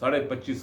25.5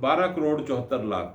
12,74,00,000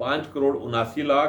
5,79,00,000,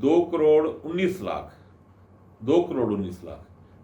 2,19,00,000, 2,19,00,000।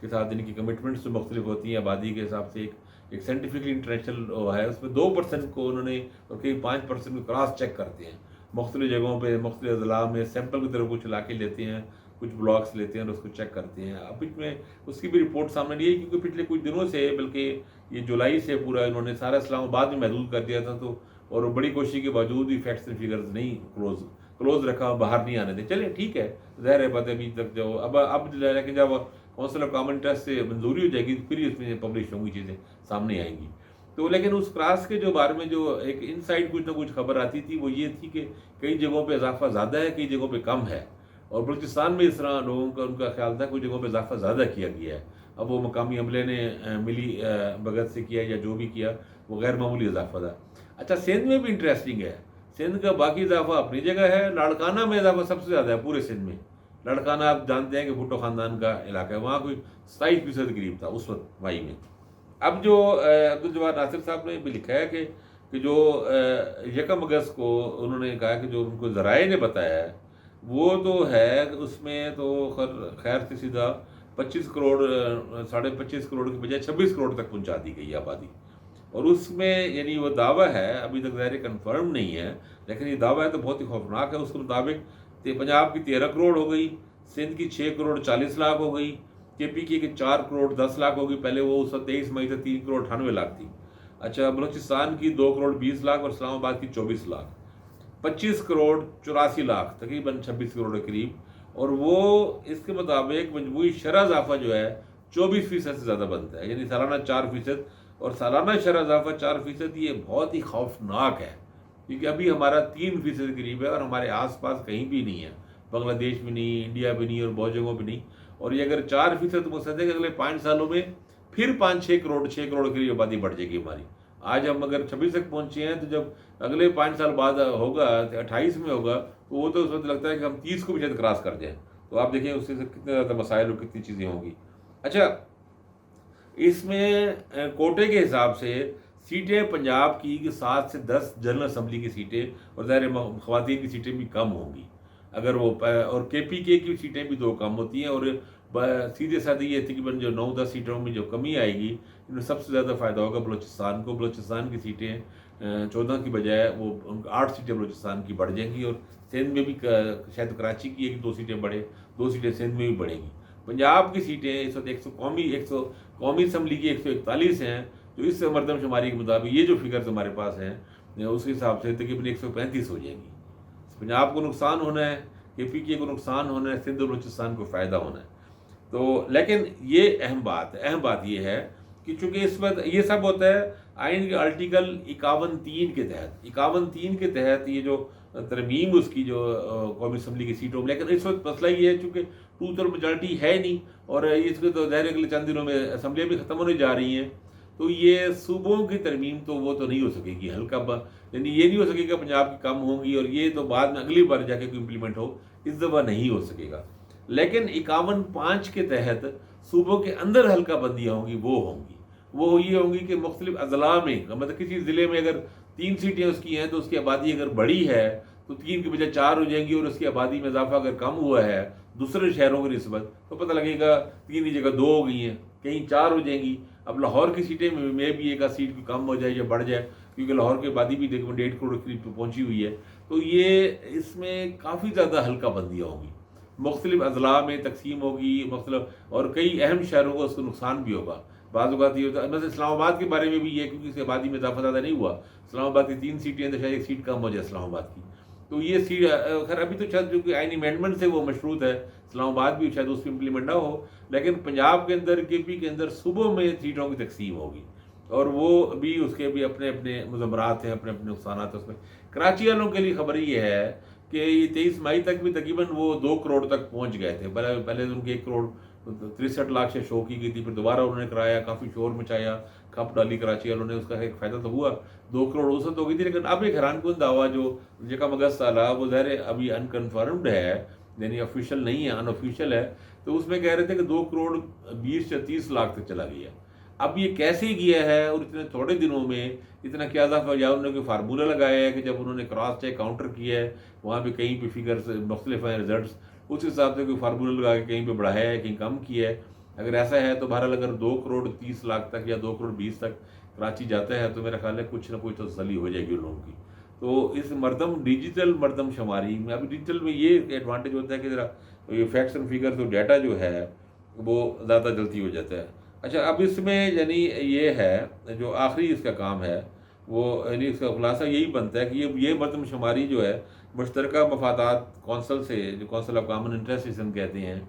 کے ساتھ ان کی کمٹمنٹس جو مختلف ہوتی ہیں آبادی کے حساب سے، ایک سائنٹیفکلی انٹرنیشنل ہے، اس میں 2% کو انہوں نے اور کئی 5% کو کراس چیک کرتے ہیں مختلف جگہوں پہ، مختلف اضلاع میں سیمپل کی طرف کچھ علاقے لیتے ہیں، کچھ بلاکس لیتے ہیں اور اس کو چیک کرتے ہیں۔ اب اس میں اس کی بھی رپورٹ سامنے نہیں ہے، کیونکہ پچھلے کچھ دنوں سے، بلکہ یہ جولائی سے پورا انہوں نے سارا اسلام آباد میں محدود کر دیا تھا، تو اور بڑی کوشش کے باوجود بھی فیکٹس اینڈ فگرز نہیں کلوز رکھا، باہر نہیں آنے دیں۔ چلے ٹھیک ہے، ظاہر ہے بات ہے، ابھی تک جو اب لیکن جب کونسل آف کامن انٹرسٹ سے منظوری ہو جائے گی پھر ہی اس میں پبلش ہوں گی، چیزیں سامنے آئیں گی۔ تو لیکن اس کراس کے جو بارے میں جو ایک ان سائڈ کچھ نہ کچھ خبر آتی تھی وہ یہ تھی کہ کئی جگہوں پہ اضافہ زیادہ ہے، کئی جگہوں پہ کم ہے، اور بلوچستان میں اس طرح لوگوں کا ان کا خیال تھا کچھ جگہوں پہ اضافہ زیادہ کیا گیا ہے۔ اب وہ مقامی عملے نے ملی بھگت سے کیا یا جو بھی کیا، وہ غیر معمولی اضافہ تھا۔ اچھا، سندھ میں بھی انٹرسٹنگ ہے، سندھ کا باقی اضافہ اپنی جگہ ہے، لاڑکانہ میں اضافہ سب سے زیادہ ہے پورے سندھ میں۔ لاڑکانہ آپ جانتے ہیں کہ بھٹو خاندان کا علاقہ ہے، وہاں کوئی 27% قریب تھا اس وقت وائی میں۔ اب جو عبدالجواد ناصر صاحب نے بھی لکھا ہے کہ جو 1 اگست کو انہوں نے کہا کہ جو ان کو ذرائع نے بتایا ہے وہ تو ہے، اس میں تو خیر سے سیدھا 25 کروڑ 25.5 کروڑ کی بجائے 26 کروڑ تک پہنچا دی گئی آبادی، اور اس میں یعنی وہ دعویٰ ہے، ابھی تک ظاہر کنفرم نہیں ہے، لیکن یہ دعویٰ ہے تو بہت ہی خوفناک ہے۔ اس کے مطابق پنجاب کی 13 کروڑ ہو گئی، سندھ کی 6 کروڑ 40 لاکھ ہو گئی، کے پی کے 4 کروڑ 10 لاکھ ہوگی، پہلے وہ اس وقت 23 مئی سے 3 کروڑ 98 لاکھ تھی۔ اچھا، بلوچستان کی 2 کروڑ 20 لاکھ اور اسلام آباد کی 24 لاکھ، 25 کروڑ 84 لاکھ، تقریباً 26 کروڑ کے قریب، اور وہ اس کے مطابق مجموعی شرح اضافہ جو ہے 24% سے زیادہ بنتا ہے، یعنی سالانہ 4%، اور سالانہ شرح اضافہ 4%، یہ بہت ہی خوفناک ہے، کیونکہ ابھی ہمارا 3% قریب ہے اور ہمارے آس پاس کہیں بھی نہیں ہے، بنگلہ دیش میں نہیں، انڈیا بھی نہیں، اور بہت جگہوں پہ نہیں، اور یہ اگر 4% مقصد ہے کہ اگلے 5 سالوں میں پھر 6 کروڑ کے لیے آبادی بڑھ جائے گی ہماری۔ آج ہم اگر 26 تک پہنچے ہیں، تو جب اگلے 5 سال بعد ہوگا 28 میں ہوگا، تو وہ تو اس وقت لگتا ہے کہ ہم 30 کو بھی شاید کراس کر جائیں، تو آپ دیکھیں اس سے کتنے زیادہ مسائل اور کتنی چیزیں ہوں گی۔ اچھا، اس میں کوٹے کے حساب سے سیٹیں پنجاب کی 7 سے 10 جنرل اسمبلی کی سیٹیں، اور ظاہر خواتین کی سیٹیں بھی کم ہوں گی اگر وہ، اور کے پی کے کی سیٹیں بھی 2 کم ہوتی ہیں، اور سیدھے سادھے یہ تقریباً جو 9-10 سیٹوں میں جو کمی آئے گی، ان میں سب سے زیادہ فائدہ ہوگا بلوچستان کو۔ بلوچستان کی سیٹیں 14 کی بجائے وہ 8 سیٹیں بلوچستان کی بڑھ جائیں گی، اور سندھ میں بھی شاید کراچی کی 2 سیٹیں بڑھے، 2 سیٹیں سندھ میں بھی بڑھیں گی۔ پنجاب کی سیٹیں اس وقت 100 قومی اسمبلی کی 141 ہیں، جو اس مردم شماری کے مطابق یہ جو فگرز ہمارے پاس ہیں اس کے حساب سے تقریباً 135 ہو جائیں گی۔ پنجاب کو نقصان ہونا ہے، کے پی کے کو نقصان ہونا ہے، سندھ اور بلوچستان کو فائدہ ہونا ہے۔ تو لیکن یہ اہم بات یہ ہے کہ چونکہ اس وقت یہ سب ہوتا ہے آئین کے آرٹیکل 51(3) کے تحت، 51(3) کے تحت یہ جو ترمیم اس کی جو قومی اسمبلی کی سیٹوں میں، لیکن اس وقت مسئلہ یہ ہے چونکہ 2/3 میجارٹی ہے نہیں، اور اس کے تو ظاہر اگلے چند دنوں میں اسمبلیاں بھی ختم ہونے جا رہی ہیں، تو یہ صوبوں کی ترمیم تو وہ تو نہیں ہو سکے گی، یعنی یہ نہیں ہو سکے گا پنجاب کی کم ہوں گی، اور یہ تو بعد میں اگلی بار جا کے کوئی امپلیمنٹ ہو، اس دفعہ نہیں ہو سکے گا۔ لیکن 51(5) کے تحت صوبوں کے اندر حلقہ بندیاں ہوں گی، وہ یہ ہوں گی کہ مختلف اضلاع میں، مطلب کسی ضلع میں اگر 3 سیٹیں اس کی ہیں تو اس کی آبادی اگر بڑی ہے تو 3 کی بجائے 4 ہو جائیں گی، اور اس کی آبادی میں اضافہ اگر کم ہوا ہے دوسرے شہروں کی نسبت تو پتہ لگے گا 3 کی جگہ 2 ہو گئی ہیں، کہیں 4 ہو جائیں گی۔ اب لاہور کی سیٹیں میں بھی ایک سیٹ کو کم ہو جائے یا بڑھ جائے، کیونکہ لاہور کی آبادی بھی 1.5 کروڑ قریب پہ پہنچی ہوئی ہے، تو یہ اس میں کافی زیادہ حلقہ بندیاں ہوں گی، مختلف اضلاع میں تقسیم ہوگی مختلف، اور کئی اہم شہروں کو اس کو نقصان بھی ہوگا۔ بعض اوقات یہ ہوتا ہے، مثلا اسلام آباد کے بارے میں بھی یہ، کیونکہ اس کی آبادی میں اضافہ زیادہ نہیں ہوا، اسلام آباد کی 3 سیٹیں ہیں تو شاید 1 سیٹ کم ہو جائے اسلام آباد کی، تو یہ سیٹ خیر ابھی تو شاید جو کہ آئینی امینڈمنٹ سے وہ مشروط ہے، اسلام آباد بھی شاید اس پہ امپلیمنٹ نہ ہو، لیکن پنجاب کے اندر کے پی کے اندر صوبوں میں سیٹوں کی تقسیم ہوگی، اور وہ بھی اس کے بھی اپنے اپنے مضمرات ہیں، اپنے اپنے نقصانات ہیں۔ اس میں کراچی والوں کے لیے خبر یہ ہے کہ یہ 23 مئی تک بھی تقریباً وہ 2 کروڑ تک پہنچ گئے تھے، پہلے ان کی 1 کروڑ 63 لاکھ سے شو کی گئی تھی، پھر دوبارہ انہوں نے کرایا، کافی شور مچایا، کھپ ڈالی کراچی والوں نے، اس کا ایک فائدہ تو ہوا، 2 کروڑ اس وقت ہو گئی تھی، لیکن اب ایک حیران کن دعویٰ جو 1 اگست والا وہ ظاہر ابھی انکنفرمڈ ہے، یعنی آفیشیل نہیں ہے، ان آفیشیل ہے، تو اس میں کہہ رہے تھے کہ 2 کروڑ 20 یا 30 لاکھ تک چلا گیا۔ اب یہ کیسے گیا ہے اور اتنے تھوڑے دنوں میں اتنا کیا اضافہ، یا انہوں نے کوئی فارمولہ لگایا ہے کہ جب انہوں نے کراس چیک کاؤنٹر کیا ہے وہاں پہ کہیں پہ فگرز مختلف ہیں، ریزلٹس اس حساب سے کوئی فارمولہ لگا کے کہیں پہ بڑھایا ہے کہیں کم کیا ہے۔ اگر ایسا ہے تو بہرحال اگر 2 کروڑ 30 لاکھ تک یا 2 کروڑ 20 تک کراچی جاتا ہے تو میرا خیال ہے کچھ نہ کچھ تو تسلی ہو جائے گی ان لوگوں کی. تو اس ڈیجیٹل مردم شماری میں ابھی ڈیجیٹل میں یہ ایڈوانٹیج ہوتا ہے کہ ذرا یہ فیکٹس اینڈ فگر تو ڈیٹا جو ہے وہ زیادہ جلدی ہو جاتا ہے. اچھا اب اس میں یعنی یہ ہے جو آخری اس کا کام ہے وہ یعنی اس کا خلاصہ یہی بنتا ہے کہ یہ مردم شماری جو ہے مشترکہ مفادات کونسل سے، جو کونسل آف کامن انٹرسٹ جسے ہم کہتے ہیں،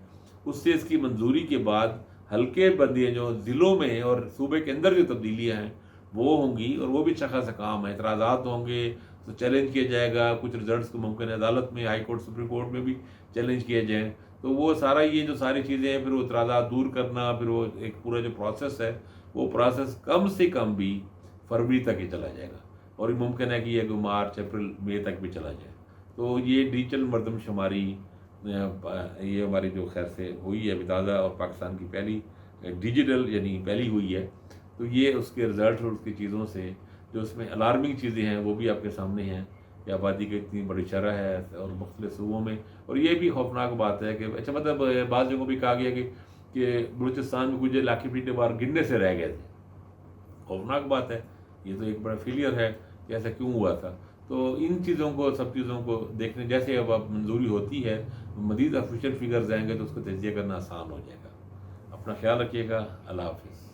اس سے اس کی منظوری کے بعد ہلکے بندیاں جو ضلعوں میں اور صوبے کے اندر جو تبدیلیاں ہیں وہ ہوں گی، اور وہ بھی اچھا خاصا کام ہے. اعتراضات ہوں گے تو چیلنج کیا جائے گا، کچھ رزلٹس کو ممکن ہے عدالت میں، ہائی کورٹ سپریم کورٹ میں بھی چیلنج کیے جائیں. تو وہ سارا یہ جو ساری چیزیں ہیں پھر وہ اعتراضات دور کرنا، پھر وہ ایک پورا جو پروسیس ہے وہ پروسیس کم سے کم بھی فروری تک ہی چلا جائے گا، اور یہ ممکن ہے کہ یہ مارچ اپریل مئی تک بھی چلا جائے. تو یہ ڈیجیٹل مردم شماری یہ ہماری جو خیر سے ہوئی ہے تازہ، اور پاکستان کی پہلی ڈیجیٹل یعنی پہلی ہوئی ہے. تو یہ اس کے رزلٹ اور اس کی چیزوں سے جو اس میں الارمنگ چیزیں ہیں وہ بھی آپ کے سامنے ہیں کہ آبادی کی اتنی بڑی شرح ہے اور مختلف صوبوں میں. اور یہ بھی خوفناک بات ہے کہ اچھا مطلب بعض جگہوں بھی کہا گیا کہ بلوچستان میں کچھ علاقے پیٹے بار گرنے سے رہ گئے تھے. خوفناک بات ہے، یہ تو ایک بڑا فیلئر ہے کہ ایسا کیوں ہوا تھا. تو ان چیزوں کو، سب چیزوں کو دیکھنے جیسے اب منظوری ہوتی ہے مزید آفیشیل فگرز آئیں گے تو اس کو تجزیہ کرنا آسان ہو جائے گا. اپنا خیال رکھیے گا. اللہ حافظ.